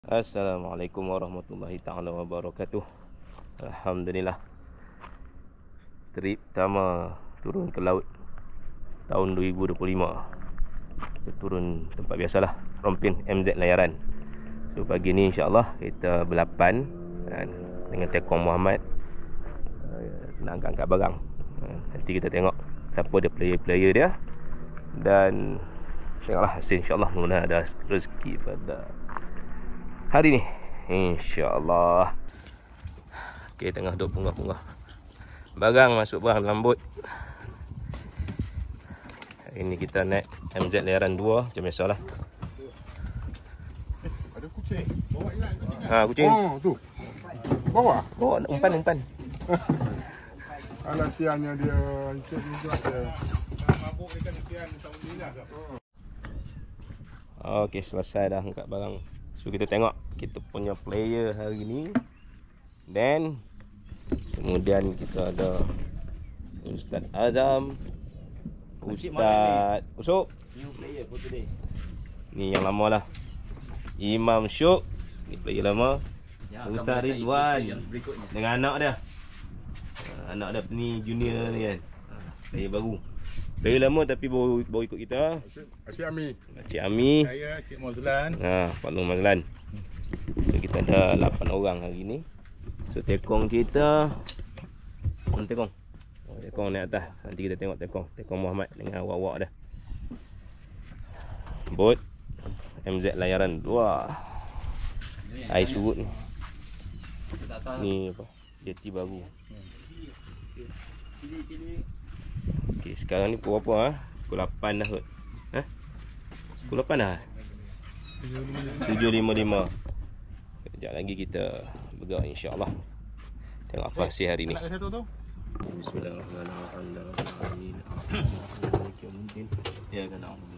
Assalamualaikum warahmatullahi ta'ala wabarakatuh. Alhamdulillah, trip pertama turun ke laut tahun 2025. Kita turun tempat biasalah, Rompin MZ Layaran. So pagi ni insyaAllah kita berlapan dengan Tekong Muhammad nak angkat barang. Nanti kita tengok siapa dia player-player dia, dan insyaAllah hasil insyaAllah mudah ada rezeki pada hari ni insyaAllah. Okay, tengah duk punggah-punggah barang masuk barang lambut. Hari ni kita naik MZ Layaran 2 macam biasalah. Ada kucing. Bawa ilan. Kucing. Oh, tu. Bawa. Oh, umpan. Alah, siangnya dia cek juga dia. Mabuk ikan siang tahun ni dah. Okey, selesai dah angkat barang. So kita tengok kita punya player hari ni. Dan kemudian kita ada Ustaz Azam, Ustaz Usuk, New player for today. ni yang lama lah, Imam Syuk, ni player lama, Ya, Ustaz akan Ridwan yang berikutnya. dengan anak dia. Anak dia ni junior ni kan, player baru. Player lama tapi baru ikut kita, Asyik Ami. Cik Ami, Saya Cik Mazlan. Pak Long Mazlan. So kita ada 8 orang hari ni. So tekong kita, mana tekong? Oh, tekong naik atas. Nanti kita tengok Tekong Muhammad dengan awak-awak dah. Bot MZ Layaran 2. Air surut ni. Ni apa? Jeti baru. Okey, sekarang ni pukul apa Pukul 8 dah kot. Pukul 8 dah. 7.55. Sekejap lagi kita bergerak insya-Allah. Tengok apa hasil hari ni. Bismillahirrahmanirrahim. Ya kan Allah.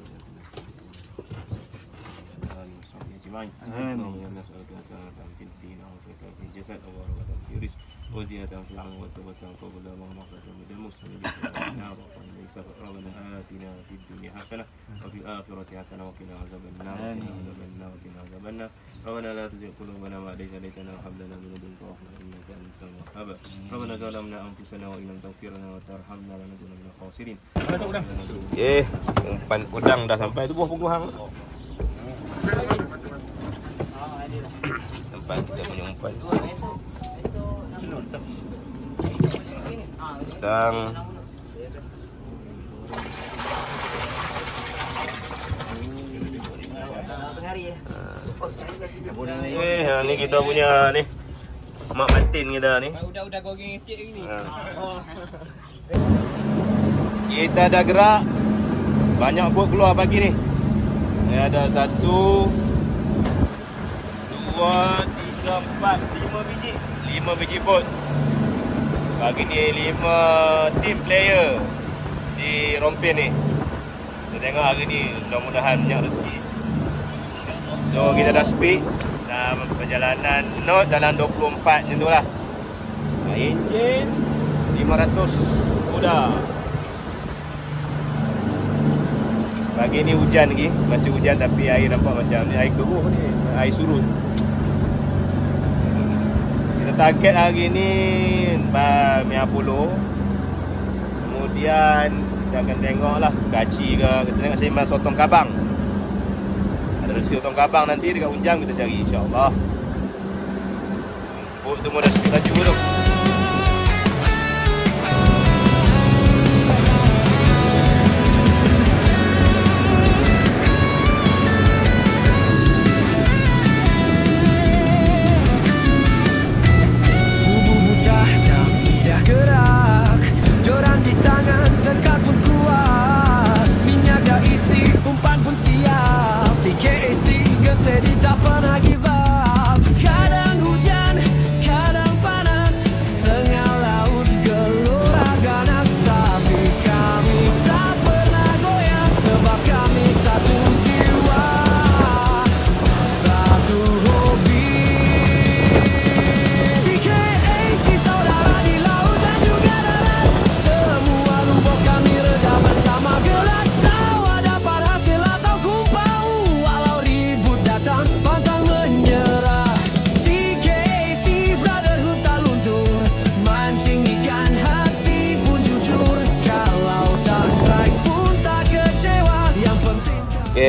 وزيادة في العلم والتوبة قبل ومغفرة من المسلمين والنار ربنا آتنا في الدنيا حسنة وفي الآخرة حسنة وقنا عذاب النار وقنا عذاب النار ربنا لا تزغ قلوبنا بعد إذ هديتنا وهب لنا من لدنك رحمة إنك أنت الوهاب ربنا ظلمنا أنفسنا وإن لم تغفر لنا وترحمنا لنكونن من الخاسرين. Umpan udang dah sampai tu, buah pungguhang. Tempat kita punya umpan udang. Ni kita punya ni Mak Martin kita ni. Udah goreng sikit lagi ni. Kita dah gerak. Banyak bot keluar pagi ni. Ada 1 2 3 4 5 biji. 5 biji bot. Pagi ni 5 team player di Rompin ni. Kita tengok hari ni mudah-mudahan banyak rezeki. So kita dah speed dalam perjalanan note dalam 24 macam tu lah. Enjin 500 kuda. Pagi ni hujan lagi, masih hujan tapi air nampak macam ni air keruh ni, air surut. Kita target hari ni Miapolo. Kemudian kita akan tengok lah gaci ke, kita tengok sembang sotong kabang. Ada rezeki sotong kabang nanti dekat Unjang kita cari insya-Allah. Oh, tu dah speed laju tu. Kadang hujan, kadang panas,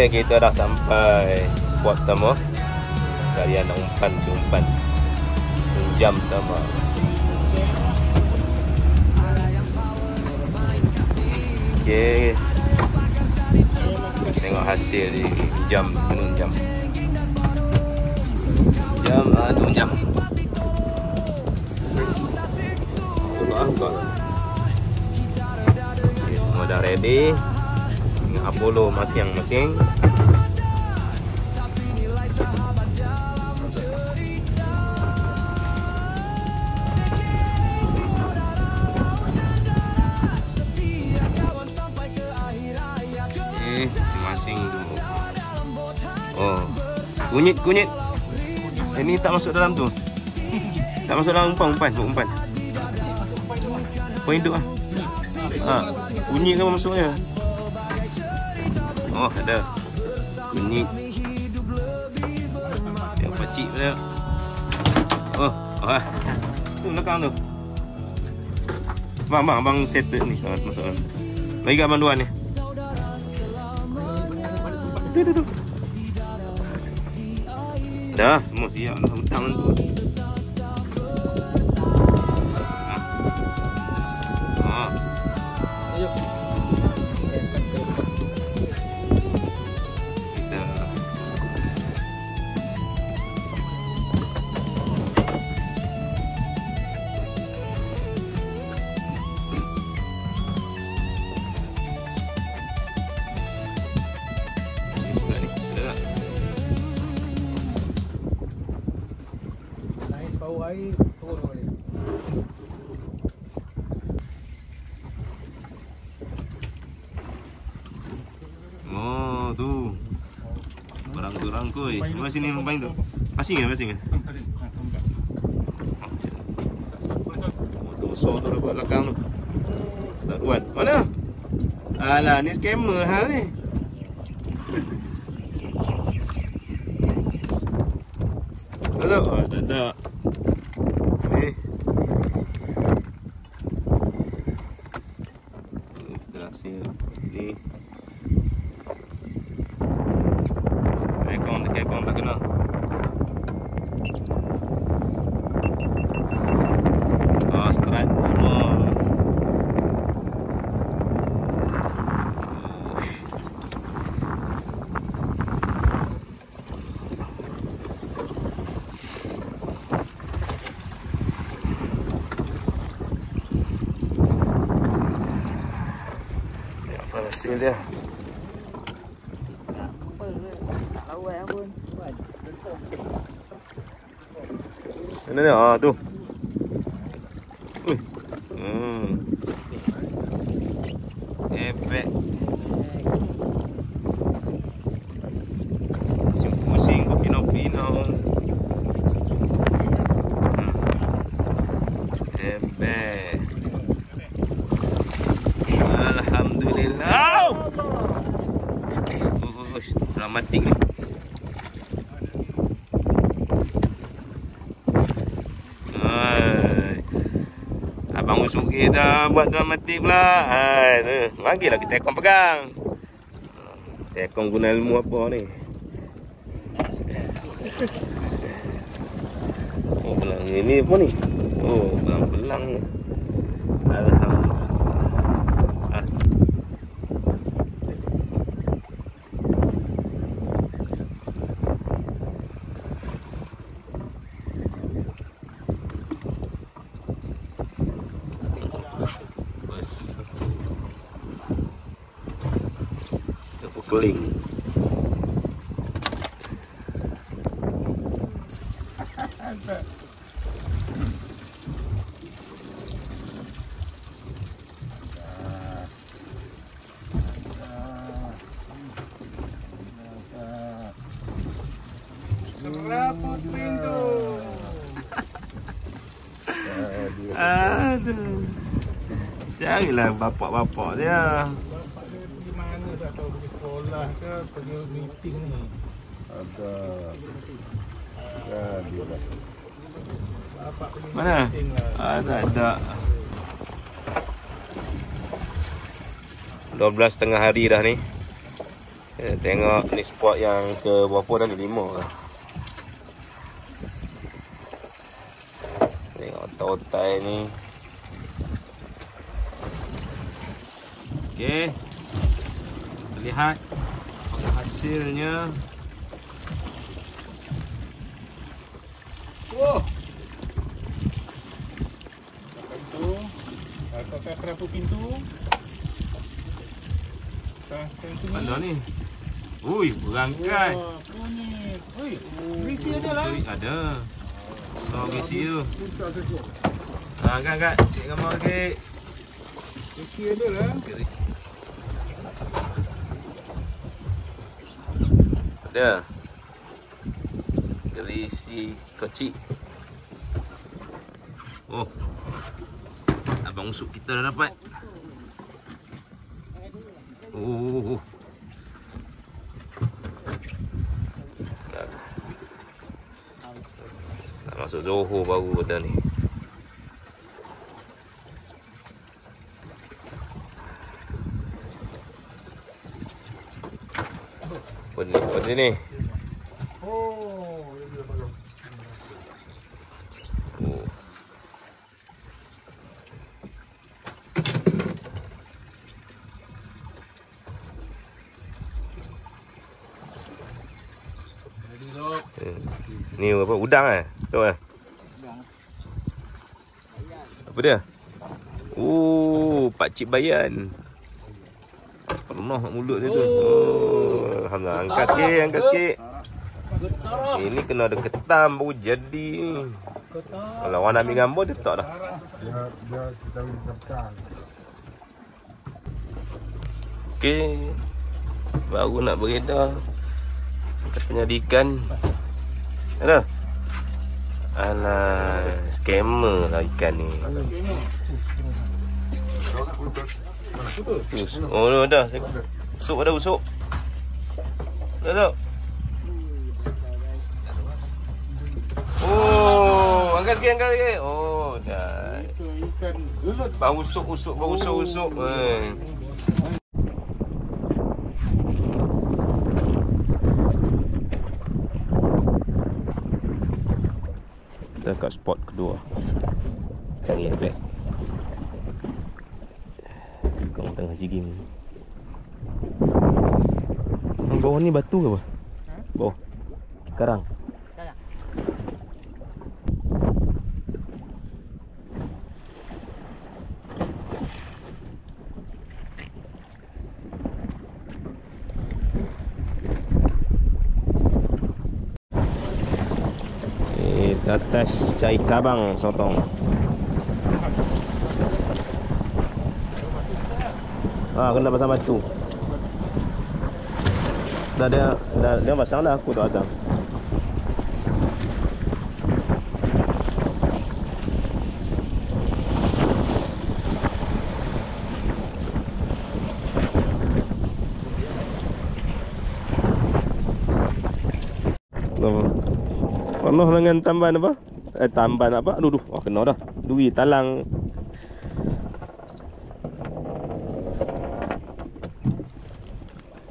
Okey, kita dah sampai spot pertama. Cari anak umpan. Jam pertama. Okey. Tengok hasil di jam, tenun jam. Tu jam. Okay, semua dah ready. Dengan Apollo masing-masing. Masing-masing tu. Oh, kunyit. Ini tak masuk dalam tu. Tak masuk dalam umpan. Poin tu ah. Kunyit kan masuknya. Oh, ada. Kunyit. Yang pacik pula. Tu belakang tu. Abang settle ni masuk dalam. Bagi kat abang Duan ni. Tu. Dah, semua siap dah hutang tu. Ayo. Bau air turun balik. Oh, tu. Barang-barang koi. Mana sini main tu? Pasing ke? Tu besar tu dapat belakang tu. Ustaz Wan. Mana? Alah, ni scammer hal ni. Tak. Kita hasil ni. Ekon tak kena. Strike. Hasil dia. Mana dia? Tu. Efek. Pusing pino. Efek. Alhamdulillah. Dramatik ni. Abang Usuk kita buat dramatik pula. Bagilah kita Tekong pegang. Tekong guna ilmu apa ni? Oh, belang ini apa ni? Oh, belang ni. Alhamdulillah. Keling. Raput pintu. Aduh. Carilah bapak-bapak dia. Bapak dia pergi mana tak tahu, pergi sekolah ke pergi meeting ni. Ada. Dia lah. Bapak pergi Mana? meeting lah. Tak ada. 12 tengah hari dah ni. Tengok ni spot yang ke berapa dah ni, 5 lah. Tengok otai-otai ni. Okey. Lihat hasilnya. Wow. Pintu. Pakai kerapu pintu. Pintu Mana ni? Ui, berangkat. Bunyi. Ui, berisi ada lah. Ada. So berisi tu. Angkat. Cik gambar sikit. Berisi ada lah. Ada. Gerisi kecil. Oh. Abang usuk kita dah dapat. Oh. Nak masuk Johor baru dah ni. Apa ni? Oh, dia belum. Oh. Ni apa? Udang tahu Udang. Apa dia? Oh, pakcik bayan. Penuh mulut dia tu. Oh, alhamdulillah. Angkat sikit. Ini kena ada ketam baru jadi ni. Kalau orang nak ambil gambar dia tak dah. Dia kita ketam. Okey. Baru nak beredar. Katanya ada ikan. Ada? Alah, scammer lah ikan ni. Oh, dah. Usuk dah, usuk. Dah. Oh, angkat sikit. Oh, dah. Ikan gelut. Baru usuk. Kita kat spot kedua. Cari airbag. Kau tengah jigging. Bawah ni batu ke apa? Bawah. Karang. Kita tes cari kabang sotong. Kena pasang batu. Dia pasang dah, aku tak pasang. Penuh dengan tambahan apa? Tambahan apa? Aduh, kena dah. Duri talang.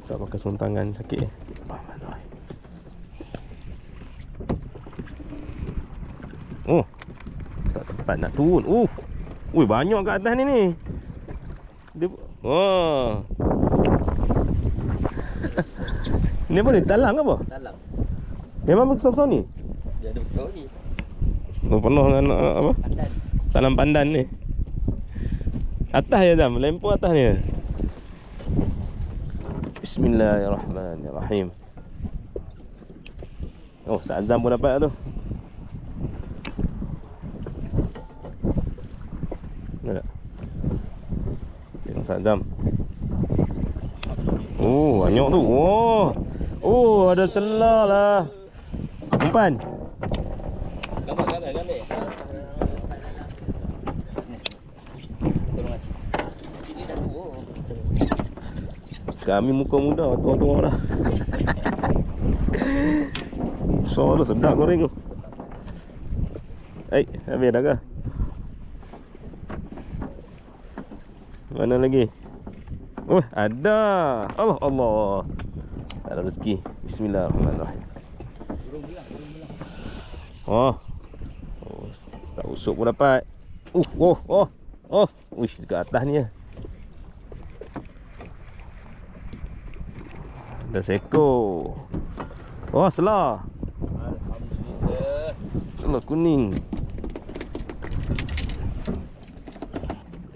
Tak pakai suntangan sakit. Oh. Tak sempat nak turun. Ui, banyak kat atas ni. Dia Ni apa ni? Talang apa? Talang. Memang besar-besar ni? Dia ada besar ni. Penuh dengan apa? Pandan. Tanam pandan ni. Atas je Zam, lempar atas ni. Bismillahirrahmanirrahim. Oh, Ustaz Azam pun dapat tu. Nampak? Tengok Ustaz Azam. Oh, banyak tu. Oh, ada selah lah. Umpan. Gambar. Kami muka muda, tua-tua dah. So tu sedap goreng tu. Habis dah ke? Mana lagi? Oh, ada. Allah. ada rezeki. Bismillahirrahmanirrahim. Oh. Oh, tak usuk pun dapat. Uish, dekat atas ni ya. Ada seekor. Oh, selah. Alhamdulillah. Selah kuning.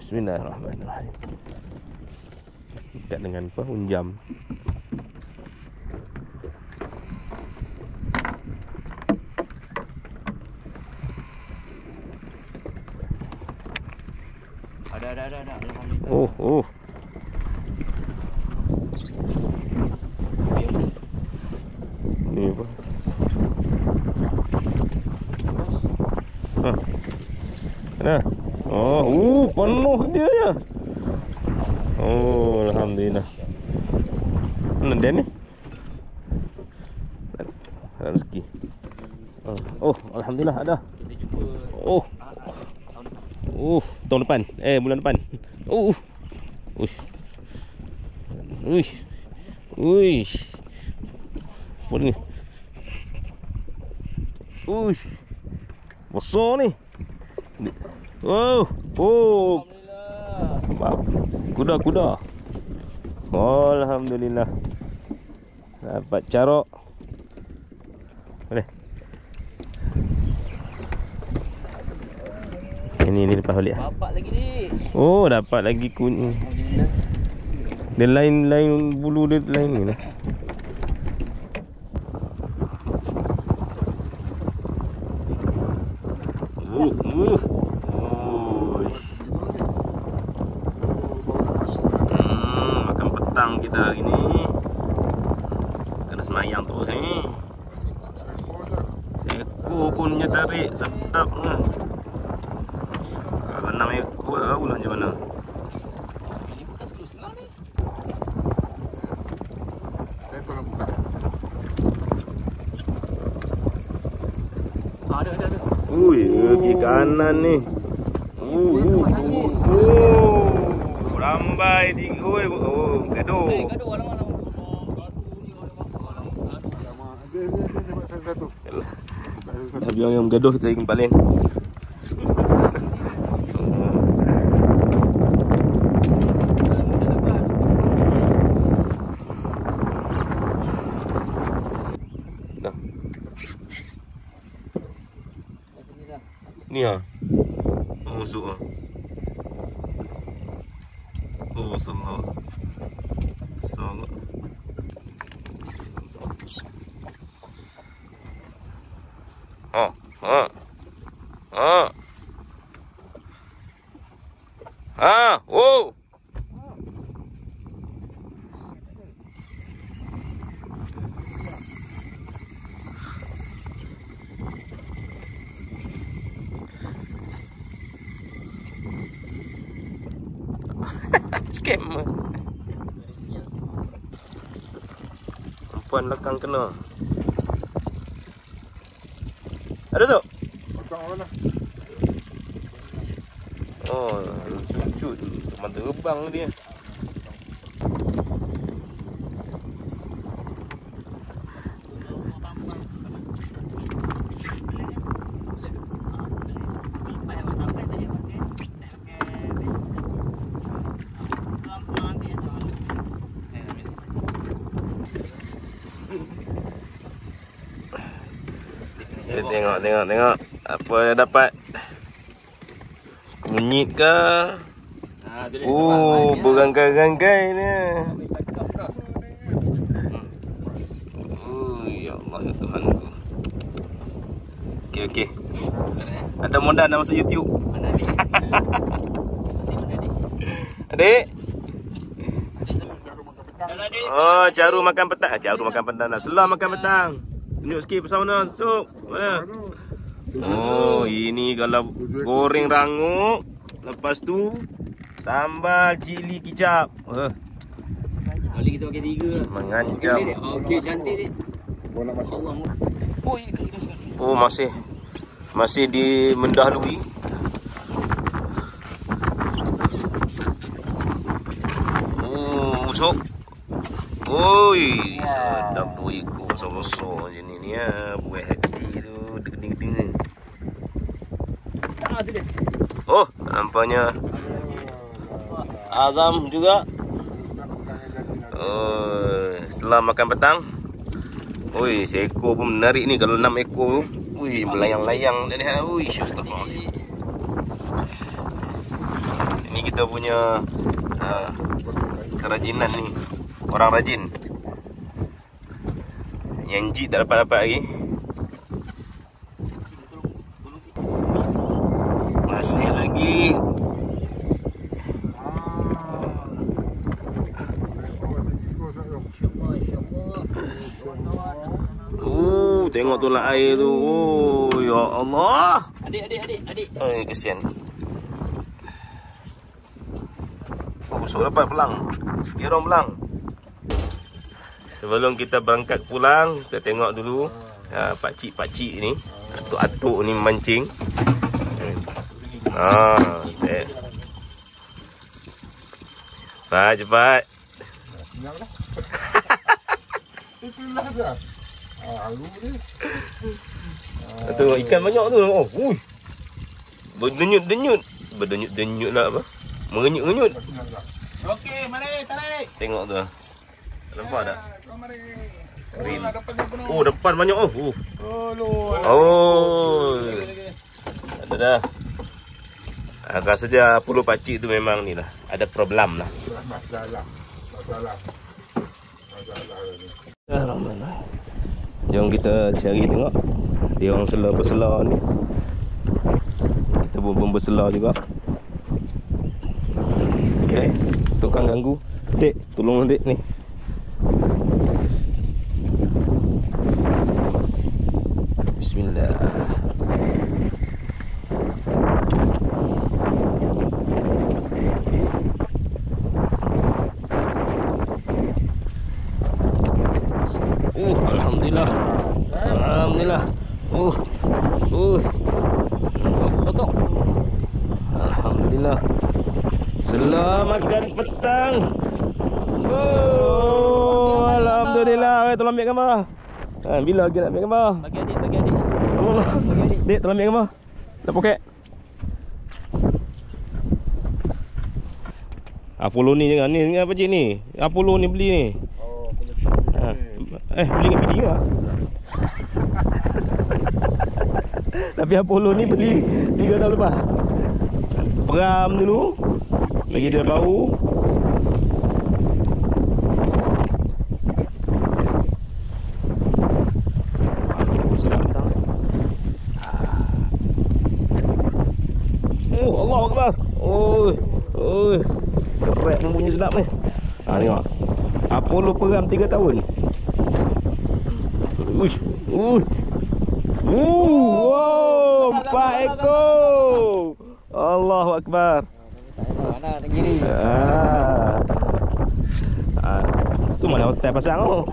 Bismillahirrahmanirrahim. Dekat dengan apa? Unjam. Ada. Alhamdulillah. Oh. Ni apa? Ada. Oh, penuh dia ya. Oh, alhamdulillah. Mana dia ni? Ada rezeki. Oh, alhamdulillah ada. Kita jumpa Tahun depan. Bulan depan. Uish. Apa ni? Besar ni. Alhamdulillah. Kuda. Alhamdulillah. Dapat carok. Boleh. Ini lepas balik. Bapak lagi dik. Oh, dapat lagi kuning. Alhamdulillah. Dia lain bulu dia lain ni lah. Makan petang kita hari ni. Kena semayang terus ni. Seekor pun dia tarik. Sedap lah. Kalau 6 ekor tahu lah macam mana. Ini bukan 10.5 ni. Saya tolong buka. Ada. Kaki kanan ni. Rambai di. Gaduh. Gaduh alamak. Dia buat satu. Dah biar yang gaduh kita ingin paling. Ni ah. Masuk ah. Oh, salah. Oh. Scam. Perempuan belakang kena. Ada tu? Potong mana? Oh, cucut. Teman terbang dia. Kita tengok apa yang dapat. Kunyit ke? Oh, berangkai-rangkai ni. Oh, ya Allah ya Tuhanku. Okey. Ada modal nak masuk YouTube. Mana ni? Adik. Adik. Oh, caru makan petang. Caru makan petang nak selah makan petang. Tunjuk sikit pasal mana? Sup. Mana? Oh, ini kalau goreng rangup. Lepas tu sambal cili kicap. Kali kita pakai 3 lah. Mengancam. Okey, cantik dik. Bola masuk. Allah. Oh, masih di mendahului. Oh, busuk. Oi, sedap 2 ekor besar-besar macam ni ya. Buat hati tu deging-deging ni. Oh, nampaknya Azam juga. Oh, setelah makan petang. Oi, seekor pun menarik ni. Kalau 6 ekor tu, ui, melayang-layang dah lihat. Ui, astagfirullahalazim. Ini kita punya kerajinan ni. Orang rajin. Yang Ji tak dapat-dapat lagi. Masih lagi. Tengok tu lah air tu. Oh, ya Allah. Adik. Kesian. Oh, busuk dapat pelang. Dia orang pelang. Sebelum kita berangkat pulang, kita tengok dulu pakcik-pakcik ni, atuk-atuk ni mancing. Cepat. Itulah dah. Alu ni. Tu ikan banyak tu. Oh, ui. Berdenyut-denyut. Berdenyut-denyut lah apa? Mengenyut-ngenyut. Okey, mari tarik. Tengok tu. Nampak tak? Mari. Oh, depan banyak. Oh. Ada dah. Agak saja puluh pakcik tu memang ni lah. Ada problem lah. Masalah. Jom kita cari tengok. Dia orang bersela ni. Kita pun bersela juga. Okey, tukang ganggu. Dek, tolong dek ni. Bismillah. Alhamdulillah. Potong. Alhamdulillah. Selamatkan petang. Oh, alhamdulillah. Tolong ambil gambar. Bila lagi nak ambil gambar? Bagi adik. Dek, tolong ambil gambar. Dah poket. Apollo ni jangan. Ni apa cik ni? Apollo ni beli ni. Oh, boleh. Beli kat PD ke? Tapi Apollo ni beli 3 tahun lepas. Peram dulu. Lagi dia bau. Sedap tau. Oh, Allah Akbar. Oi. Kerek pun bunyi sedap ni. Tengok. Apollo peram 3 tahun. Wow, 4 ekor. Allahu Akbar. Mana tenggiri? Tu mana hotel pasang tu?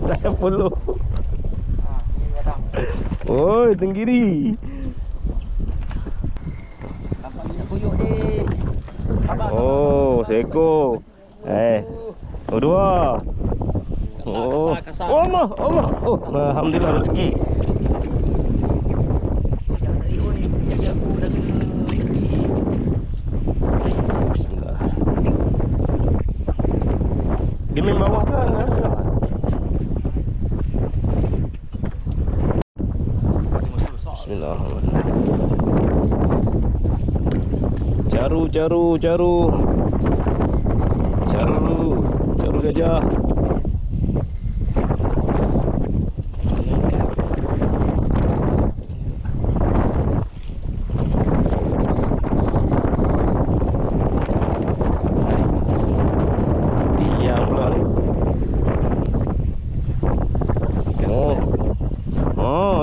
Tak Apollo. Oh, tenggiri. Nampak minyak kuyuk dik. Oh, seekor. Oh, 2. Oh, Allah. Oh, alhamdulillah rezeki. Bismillah. Dia main bawah kan? Bismillahirrahmanirrahim. Caru gajah.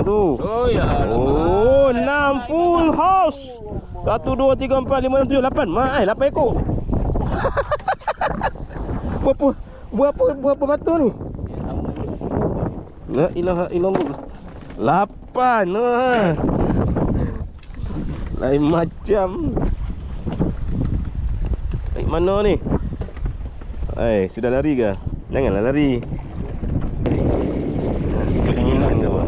Tu. Oh ya. Oh, 6 full house. 1 2 3 4 5 6 7 8. 8 ekor. Berapa mata ni? La ilaha illallah. 8. Lain macam. Mana ni? Sudah lari ke? Janganlah lari. Kedinginan ke apa?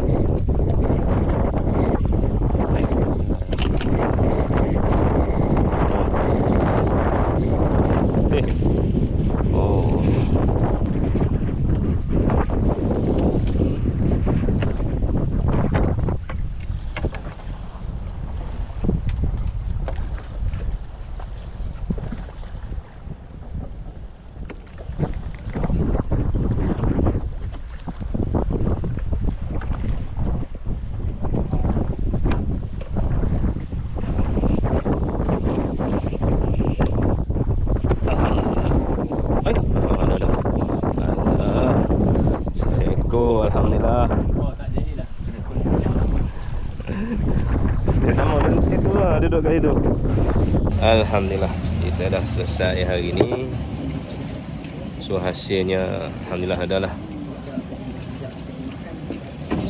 Oh. Alhamdulillah. Oh, tak jadilah. Dia tak mau duduk situ lah, duduk kat situ. Alhamdulillah, kita dah selesai hari ni. So hasilnya alhamdulillah adalah.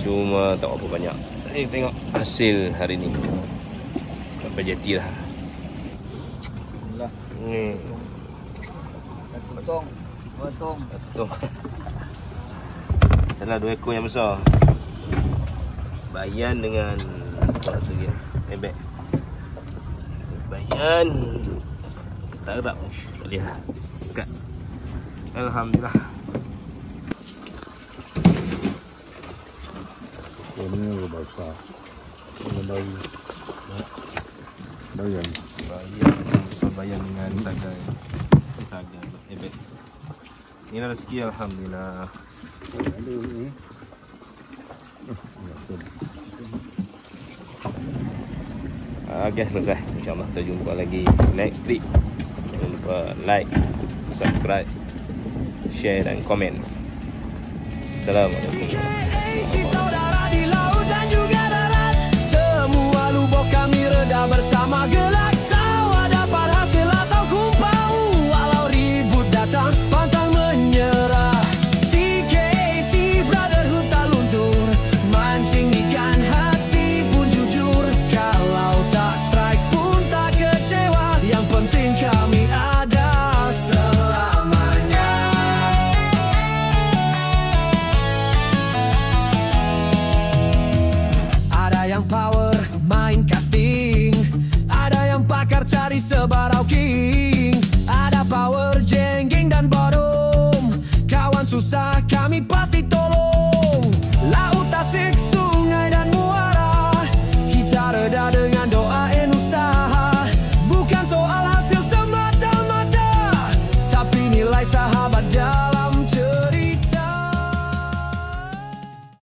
Cuma tak apa banyak. Tengok hasil hari ni. Berapa jeti lah. Alhamdulillah. Ni. Potong. Potong. Betul. Adalah 2 ekor yang besar. Bayan dengan apa tu dia? Ebek. Bayan. Tarak. Tak lihat. Dekat. Alhamdulillah. Ini lebih besar. Ini bayi. Bayan. Bayan dengan sagai. Sagai ebek. Inilah rezeki alhamdulillah. Okay, selesai. InsyaAllah kita jumpa lagi next trip. Jangan lupa like, subscribe, share dan komen. Assalamualaikum. Saudara di laut dan juga darat, semua lubuk kami reda bersama gelak. Tahu dapat hasil atau kumpau, walau ribut datang pantang menyerah. TKC Brotherhood tak luntur, mancing ikan hati pun jujur. Kalau tak strike pun tak kecewa, yang penting kami ada selamanya. Ada yang power main casting, ada yang pakar cari sebarau king, ada power jengging dan bodong. Kawan susah kami pasti tolong. Laut tasik, sungai dan muara, kita reda dengan doa dan usaha. Bukan soal hasil semata-mata, tapi nilai sahabat dalam